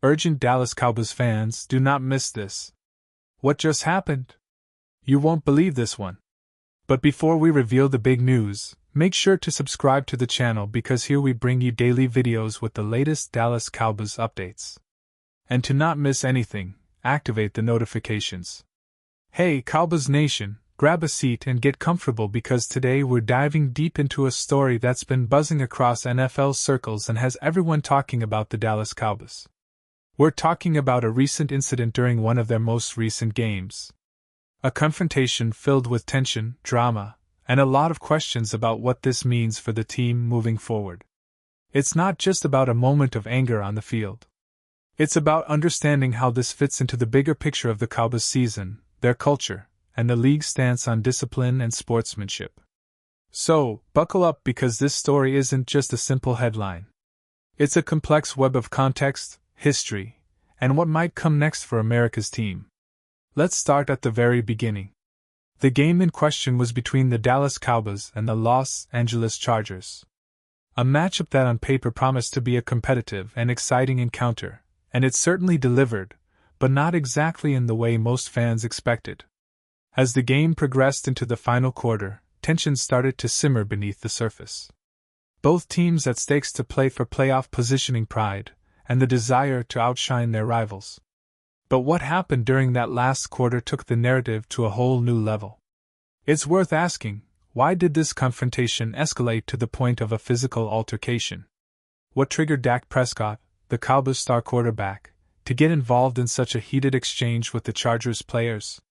Urgent Dallas Cowboys fans, do not miss this. What just happened? You won't believe this one. But before we reveal the big news, make sure to subscribe to the channel because here we bring you daily videos with the latest Dallas Cowboys updates. And to not miss anything, activate the notifications. Hey Cowboys Nation, grab a seat and get comfortable because today we're diving deep into a story that's been buzzing across NFL circles and has everyone talking about the Dallas Cowboys. We're talking about a recent incident during one of their most recent games. A confrontation filled with tension, drama, and a lot of questions about what this means for the team moving forward. It's not just about a moment of anger on the field. It's about understanding how this fits into the bigger picture of the Cowboys season, their culture, and the league's stance on discipline and sportsmanship. So, buckle up because this story isn't just a simple headline. It's a complex web of context, history, and what might come next for America's team. Let's start at the very beginning. The game in question was between the Dallas Cowboys and the Los Angeles Chargers. A matchup that on paper promised to be a competitive and exciting encounter, and it certainly delivered, but not exactly in the way most fans expected. As the game progressed into the final quarter, tensions started to simmer beneath the surface. Both teams had stakes to play for playoff positioning pride, and the desire to outshine their rivals. But what happened during that last quarter took the narrative to a whole new level. It's worth asking, why did this confrontation escalate to the point of a physical altercation? What triggered Dak Prescott, the Cowboys' star quarterback, to get involved in such a heated exchange with the Chargers players?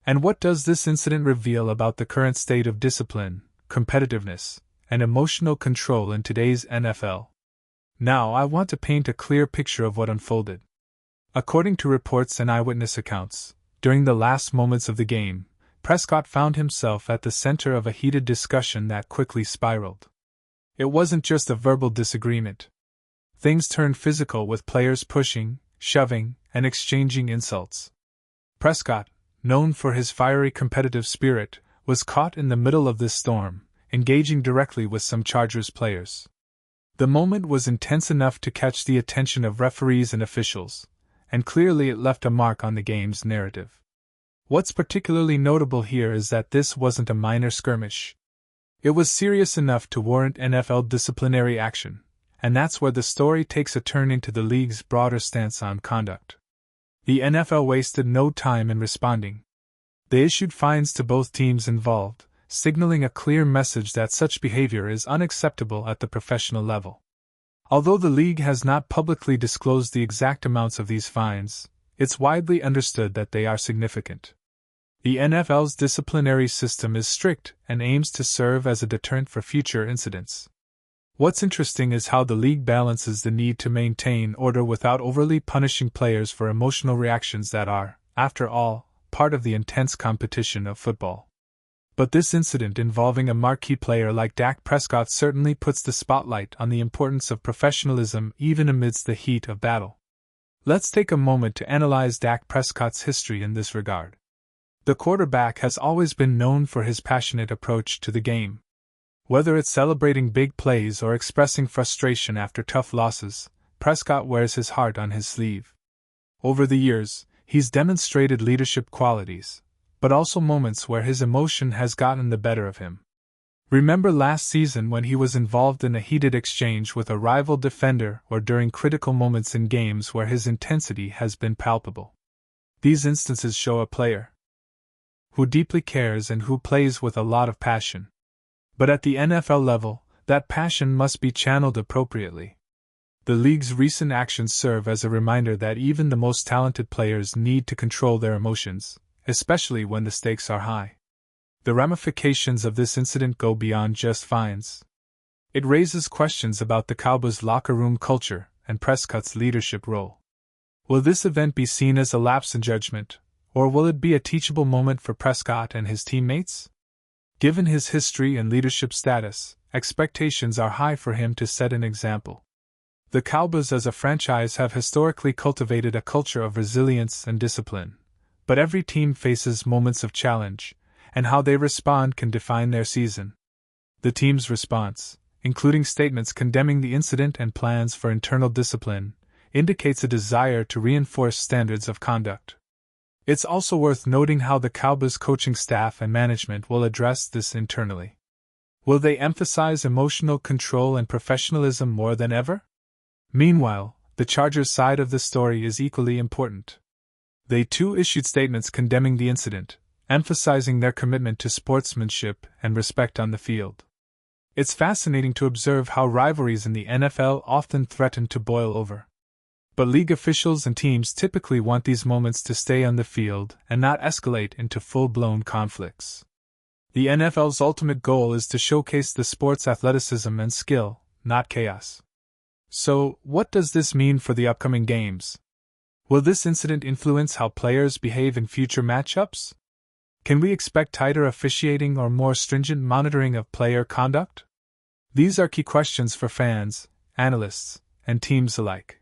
And what does this incident reveal about the current state of discipline, competitiveness, and emotional control in today's NFL? Now I want to paint a clear picture of what unfolded. According to reports and eyewitness accounts, during the last moments of the game, Prescott found himself at the center of a heated discussion that quickly spiraled. It wasn't just a verbal disagreement. Things turned physical with players pushing, shoving, and exchanging insults. Prescott, known for his fiery competitive spirit, was caught in the middle of this storm, engaging directly with some Chargers players. The moment was intense enough to catch the attention of referees and officials, and clearly it left a mark on the game's narrative. What's particularly notable here is that this wasn't a minor skirmish. It was serious enough to warrant NFL disciplinary action, and that's where the story takes a turn into the league's broader stance on conduct. The NFL wasted no time in responding. They issued fines to both teams involved, signaling a clear message that such behavior is unacceptable at the professional level. Although the league has not publicly disclosed the exact amounts of these fines, it's widely understood that they are significant. The NFL's disciplinary system is strict and aims to serve as a deterrent for future incidents. What's interesting is how the league balances the need to maintain order without overly punishing players for emotional reactions that are, after all, part of the intense competition of football. But this incident involving a marquee player like Dak Prescott certainly puts the spotlight on the importance of professionalism even amidst the heat of battle. Let's take a moment to analyze Dak Prescott's history in this regard. The quarterback has always been known for his passionate approach to the game. Whether it's celebrating big plays or expressing frustration after tough losses, Prescott wears his heart on his sleeve. Over the years, he's demonstrated leadership qualities, but also moments where his emotion has gotten the better of him. Remember last season when he was involved in a heated exchange with a rival defender or during critical moments in games where his intensity has been palpable. These instances show a player who deeply cares and who plays with a lot of passion. But at the NFL level, that passion must be channeled appropriately. The league's recent actions serve as a reminder that even the most talented players need to control their emotions, especially when the stakes are high. The ramifications of this incident go beyond just fines. It raises questions about the Cowboys' locker room culture and Prescott's leadership role. Will this event be seen as a lapse in judgment, or will it be a teachable moment for Prescott and his teammates? Given his history and leadership status, expectations are high for him to set an example. The Cowboys as a franchise have historically cultivated a culture of resilience and discipline, but every team faces moments of challenge, and how they respond can define their season. The team's response, including statements condemning the incident and plans for internal discipline, indicates a desire to reinforce standards of conduct. It's also worth noting how the Cowboys coaching staff and management will address this internally. Will they emphasize emotional control and professionalism more than ever? Meanwhile, the Chargers' side of the story is equally important. They too issued statements condemning the incident, emphasizing their commitment to sportsmanship and respect on the field. It's fascinating to observe how rivalries in the NFL often threaten to boil over. But league officials and teams typically want these moments to stay on the field and not escalate into full-blown conflicts. The NFL's ultimate goal is to showcase the sport's athleticism and skill, not chaos. So, what does this mean for the upcoming games? Will this incident influence how players behave in future matchups? Can we expect tighter officiating or more stringent monitoring of player conduct? These are key questions for fans, analysts, and teams alike.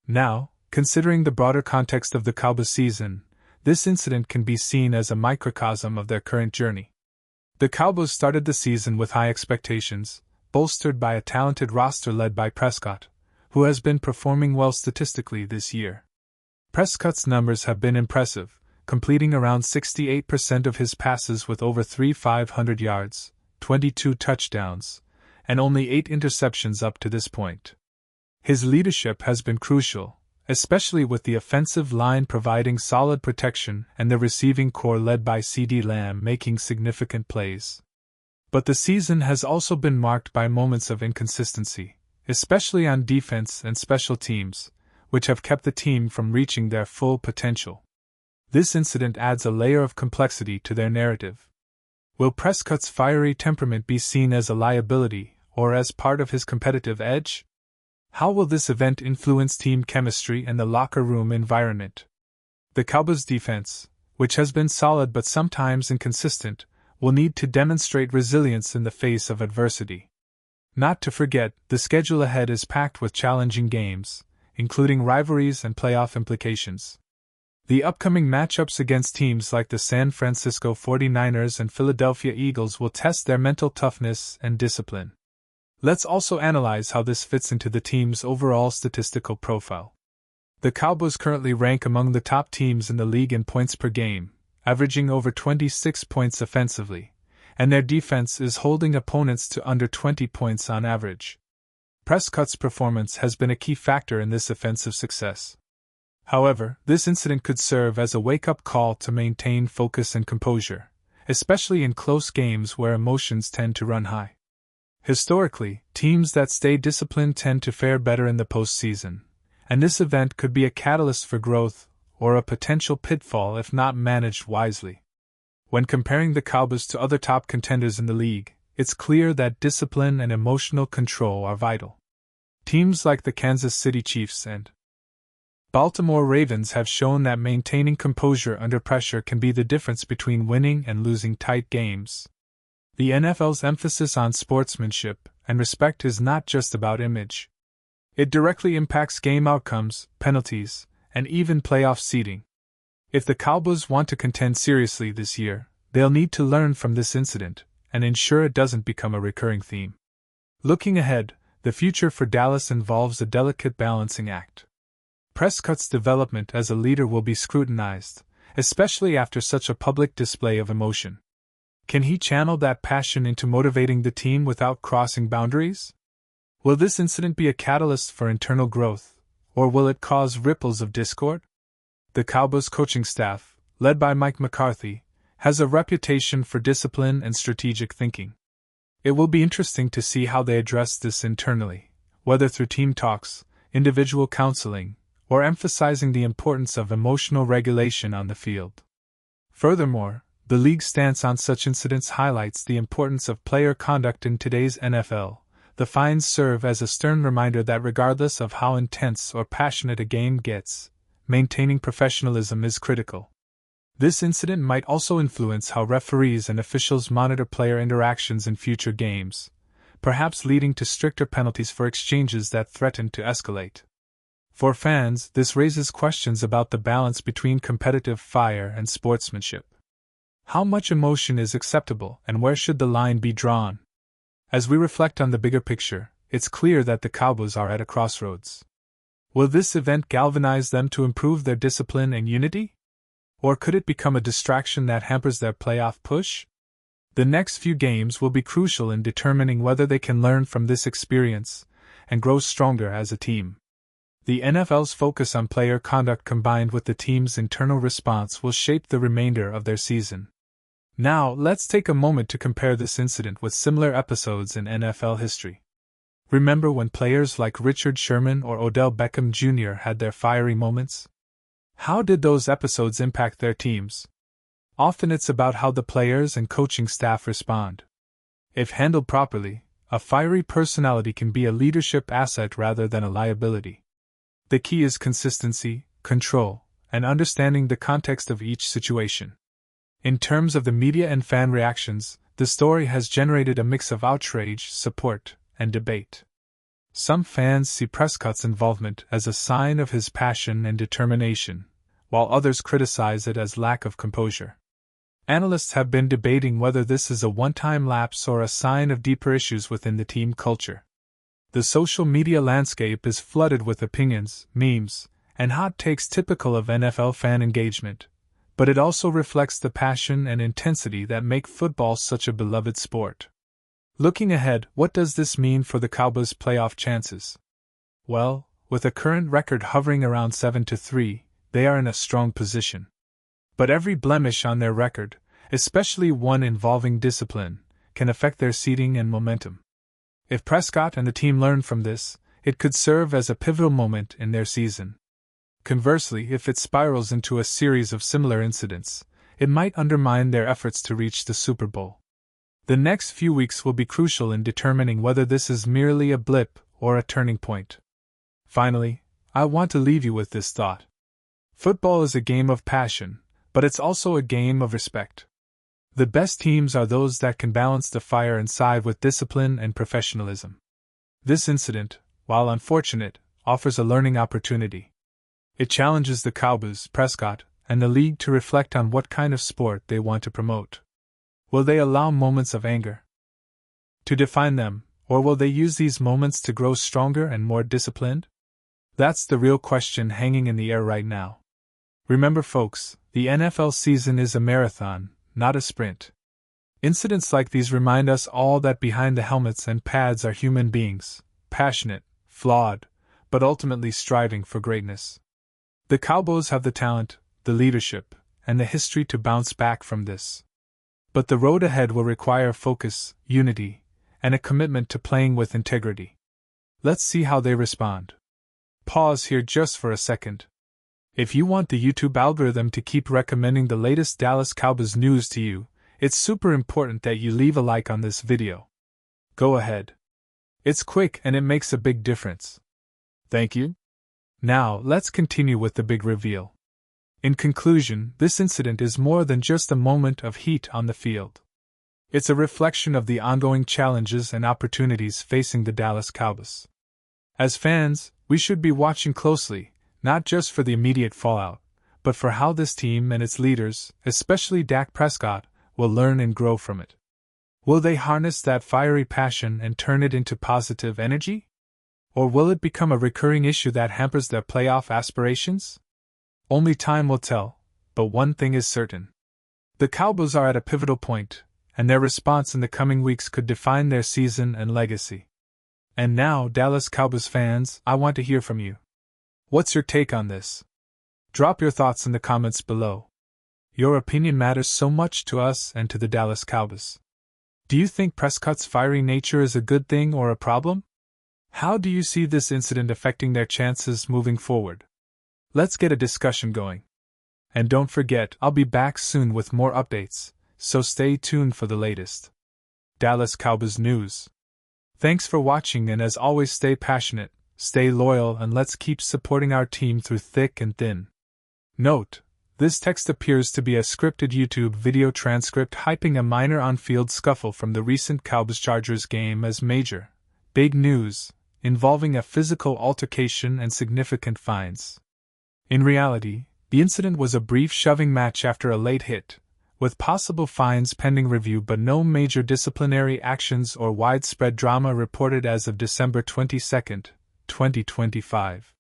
Now, considering the broader context of the Cowboys season, this incident can be seen as a microcosm of their current journey. The Cowboys started the season with high expectations, bolstered by a talented roster led by Prescott, who has been performing well statistically this year. Prescott's numbers have been impressive, completing around 68% of his passes with over 3,500 yards, 22 touchdowns, and only 8 interceptions up to this point. His leadership has been crucial, especially with the offensive line providing solid protection and the receiving corps led by CeeDee Lamb making significant plays. But the season has also been marked by moments of inconsistency, especially on defense and special teams, which have kept the team from reaching their full potential. This incident adds a layer of complexity to their narrative. Will Prescott's fiery temperament be seen as a liability or as part of his competitive edge? How will this event influence team chemistry and the locker room environment? The Cowboys' defense, which has been solid but sometimes inconsistent, will need to demonstrate resilience in the face of adversity. Not to forget, the schedule ahead is packed with challenging games, including rivalries and playoff implications. The upcoming matchups against teams like the San Francisco 49ers and Philadelphia Eagles will test their mental toughness and discipline. Let's also analyze how this fits into the team's overall statistical profile. The Cowboys currently rank among the top teams in the league in points per game, averaging over 26 points offensively, and their defense is holding opponents to under 20 points on average. Prescott's performance has been a key factor in this offensive success. However, this incident could serve as a wake-up call to maintain focus and composure, especially in close games where emotions tend to run high. Historically, teams that stay disciplined tend to fare better in the postseason, and this event could be a catalyst for growth or a potential pitfall if not managed wisely. When comparing the Cowboys to other top contenders in the league, it's clear that discipline and emotional control are vital. Teams like the Kansas City Chiefs and Baltimore Ravens have shown that maintaining composure under pressure can be the difference between winning and losing tight games. The NFL's emphasis on sportsmanship and respect is not just about image. It directly impacts game outcomes, penalties, and even playoff seeding. If the Cowboys want to contend seriously this year, they'll need to learn from this incident and ensure it doesn't become a recurring theme. Looking ahead, the future for Dallas involves a delicate balancing act. Prescott's development as a leader will be scrutinized, especially after such a public display of emotion. Can he channel that passion into motivating the team without crossing boundaries? Will this incident be a catalyst for internal growth, or will it cause ripples of discord? The Cowboys coaching staff, led by Mike McCarthy, has a reputation for discipline and strategic thinking. It will be interesting to see how they address this internally, whether through team talks, individual counseling, or emphasizing the importance of emotional regulation on the field. Furthermore, the league's stance on such incidents highlights the importance of player conduct in today's NFL. The fines serve as a stern reminder that regardless of how intense or passionate a game gets, maintaining professionalism is critical. This incident might also influence how referees and officials monitor player interactions in future games, perhaps leading to stricter penalties for exchanges that threaten to escalate. For fans, this raises questions about the balance between competitive fire and sportsmanship. How much emotion is acceptable, and where should the line be drawn? As we reflect on the bigger picture, it's clear that the Cowboys are at a crossroads. Will this event galvanize them to improve their discipline and unity? Or could it become a distraction that hampers their playoff push? The next few games will be crucial in determining whether they can learn from this experience and grow stronger as a team. The NFL's focus on player conduct combined with the team's internal response will shape the remainder of their season. Now, let's take a moment to compare this incident with similar episodes in NFL history. Remember when players like Richard Sherman or Odell Beckham Jr. had their fiery moments? How did those episodes impact their teams? Often it's about how the players and coaching staff respond. If handled properly, a fiery personality can be a leadership asset rather than a liability. The key is consistency, control, and understanding the context of each situation. In terms of the media and fan reactions, the story has generated a mix of outrage, support, and debate. Some fans see Prescott's involvement as a sign of his passion and determination, while others criticize it as lack of composure. Analysts have been debating whether this is a one-time lapse or a sign of deeper issues within the team culture. The social media landscape is flooded with opinions, memes, and hot takes typical of NFL fan engagement, but it also reflects the passion and intensity that make football such a beloved sport. Looking ahead, what does this mean for the Cowboys' playoff chances? Well, with a current record hovering around 7-3, they are in a strong position. But every blemish on their record, especially one involving discipline, can affect their seeding and momentum. If Prescott and the team learn from this, it could serve as a pivotal moment in their season. Conversely, if it spirals into a series of similar incidents, it might undermine their efforts to reach the Super Bowl. The next few weeks will be crucial in determining whether this is merely a blip or a turning point. Finally, I want to leave you with this thought. Football is a game of passion, but it's also a game of respect. The best teams are those that can balance the fire inside with discipline and professionalism. This incident, while unfortunate, offers a learning opportunity. It challenges the Cowboys, Prescott, and the league to reflect on what kind of sport they want to promote. Will they allow moments of anger to define them, or will they use these moments to grow stronger and more disciplined? That's the real question hanging in the air right now. Remember, folks, the NFL season is a marathon, not a sprint. Incidents like these remind us all that behind the helmets and pads are human beings, passionate, flawed, but ultimately striving for greatness. The Cowboys have the talent, the leadership, and the history to bounce back from this. But the road ahead will require focus, unity, and a commitment to playing with integrity. Let's see how they respond. Pause here just for a second. If you want the YouTube algorithm to keep recommending the latest Dallas Cowboys news to you, it's super important that you leave a like on this video. Go ahead. It's quick and it makes a big difference. Thank you. Now, let's continue with the big reveal. In conclusion, this incident is more than just a moment of heat on the field. It's a reflection of the ongoing challenges and opportunities facing the Dallas Cowboys. As fans, we should be watching closely, not just for the immediate fallout, but for how this team and its leaders, especially Dak Prescott, will learn and grow from it. Will they harness that fiery passion and turn it into positive energy? Or will it become a recurring issue that hampers their playoff aspirations? Only time will tell, but one thing is certain. The Cowboys are at a pivotal point, and their response in the coming weeks could define their season and legacy. And now, Dallas Cowboys fans, I want to hear from you. What's your take on this? Drop your thoughts in the comments below. Your opinion matters so much to us and to the Dallas Cowboys. Do you think Prescott's fiery nature is a good thing or a problem? How do you see this incident affecting their chances moving forward? Let's get a discussion going. And don't forget, I'll be back soon with more updates, so stay tuned for the latest Dallas Cowboys news. Thanks for watching, and as always, stay passionate, stay loyal, and let's keep supporting our team through thick and thin. Note: this text appears to be a scripted YouTube video transcript hyping a minor on-field scuffle from the recent Cowboys-Chargers game as major, big news, involving a physical altercation and significant fines. In reality, the incident was a brief shoving match after a late hit, with possible fines pending review but no major disciplinary actions or widespread drama reported as of December 22, 2025.